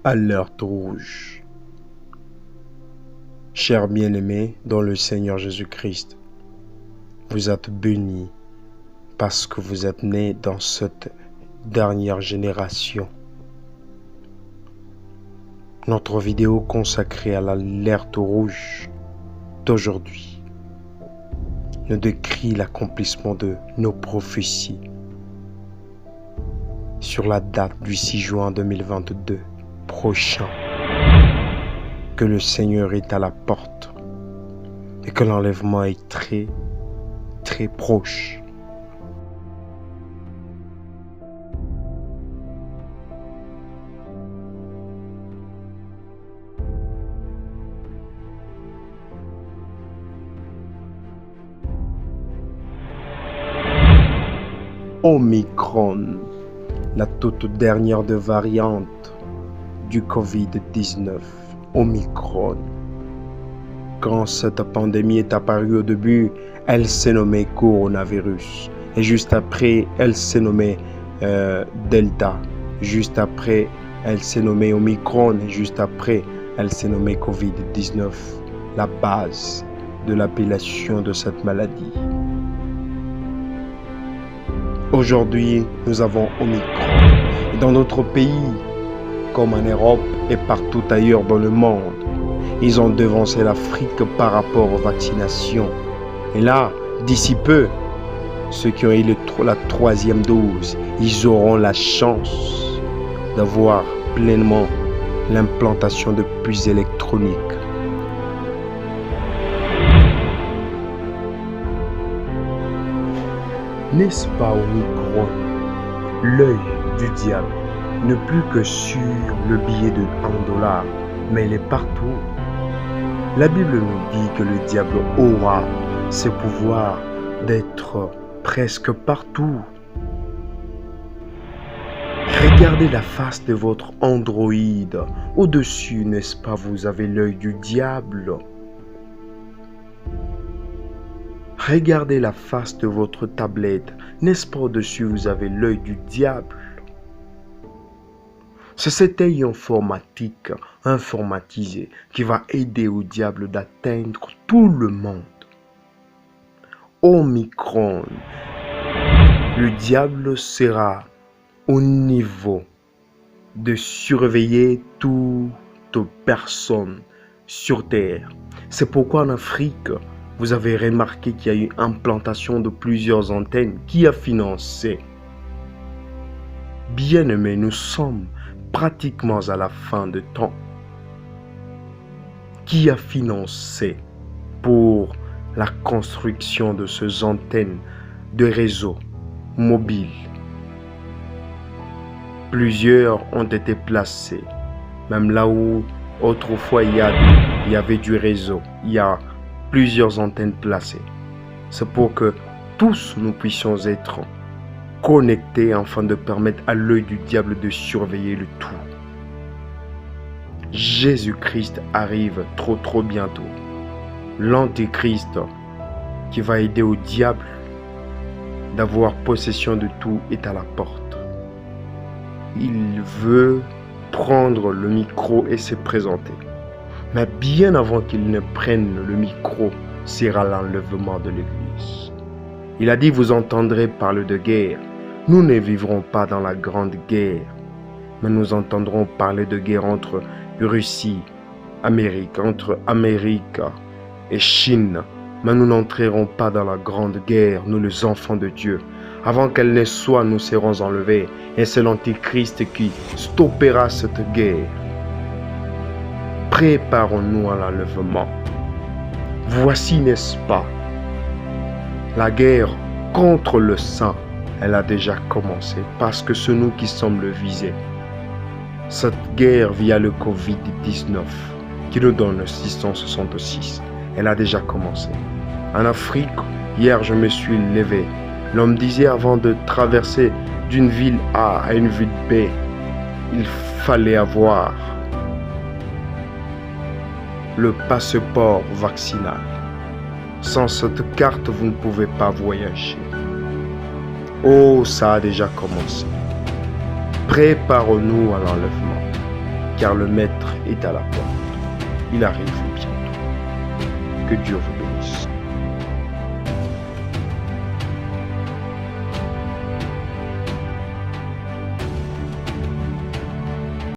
Alerte rouge. Chers bien-aimés dans le Seigneur Jésus-Christ, vous êtes bénis parce que vous êtes nés dans cette dernière génération. Notre vidéo consacrée à l'alerte rouge d'aujourd'hui nous décrit l'accomplissement de nos prophéties sur la date du 6 juin 2022 prochain, que le Seigneur est à la porte et que l'enlèvement est très proche. Omicron, la toute dernière des variantes du Covid-19. Omicron. Quand cette pandémie est apparue au début, elle s'est nommée coronavirus. Et juste après, elle s'est nommée Delta. Juste après, elle s'est nommée Omicron. Et juste après, elle s'est nommée Covid-19. La base de l'appellation de cette maladie. Aujourd'hui, nous avons Omicron. Et dans notre pays, comme en Europe et partout ailleurs dans le monde, ils ont devancé l'Afrique par rapport aux vaccinations. Et là, d'ici peu, ceux qui ont eu la 3e dose, ils auront la chance d'avoir pleinement l'implantation de puces électroniques. N'est-ce pas, Omicron, l'œil du diable n'est plus que sur le billet de $1, mais il est partout. La Bible nous dit que le diable aura ce pouvoir d'être presque partout. Regardez la face de votre Android. Au-dessus, n'est-ce pas, vous avez l'œil du diable. Regardez la face de votre tablette. N'est-ce pas, au-dessus, vous avez l'œil du diable. C'est cet œil informatisé, qui va aider au diable d'atteindre tout le monde. Omicron, le diable sera au niveau de surveiller toute personne sur Terre. C'est pourquoi en Afrique, vous avez remarqué qu'il y a eu implantation de plusieurs antennes. Qui a financé? Bien-aimés, nous sommes pratiquement à la fin de temps. Qui a financé pour la construction de ces antennes de réseaux mobiles? Plusieurs ont été placés, même là où autrefois il y avait du réseau. Il y a plusieurs antennes placées. C'est pour que tous nous puissions être connectés afin de permettre à l'œil du diable de surveiller le tout. Jésus-Christ arrive trop bientôt. L'Antéchrist qui va aider au diable d'avoir possession de tout est à la porte. Il veut prendre le micro et se présenter. Mais bien avant qu'il ne prenne le micro, sera l'enlèvement de l'Église. Il a dit, vous entendrez parler de guerre. Nous ne vivrons pas dans la grande guerre, mais nous entendrons parler de guerre entre Russie, Amérique, entre Amérique et Chine. Mais nous n'entrerons pas dans la grande guerre, nous les enfants de Dieu. Avant qu'elle ne soit, nous serons enlevés. Et c'est l'Antéchrist qui stoppera cette guerre. Préparons-nous à l'enlèvement. Voici, n'est-ce pas, la guerre contre le sang, elle a déjà commencé parce que c'est nous qui sommes le visé. Cette guerre via le Covid-19 qui nous donne 666, elle a déjà commencé. En Afrique, hier je me suis levé. L'homme disait avant de traverser d'une ville A à une ville B, il fallait avoir le passeport vaccinal. Sans cette carte, vous ne pouvez pas voyager. Oh, ça a déjà commencé. Préparons-nous à l'enlèvement. car le Maître est à la porte. Il arrive bientôt. Que Dieu vous bénisse.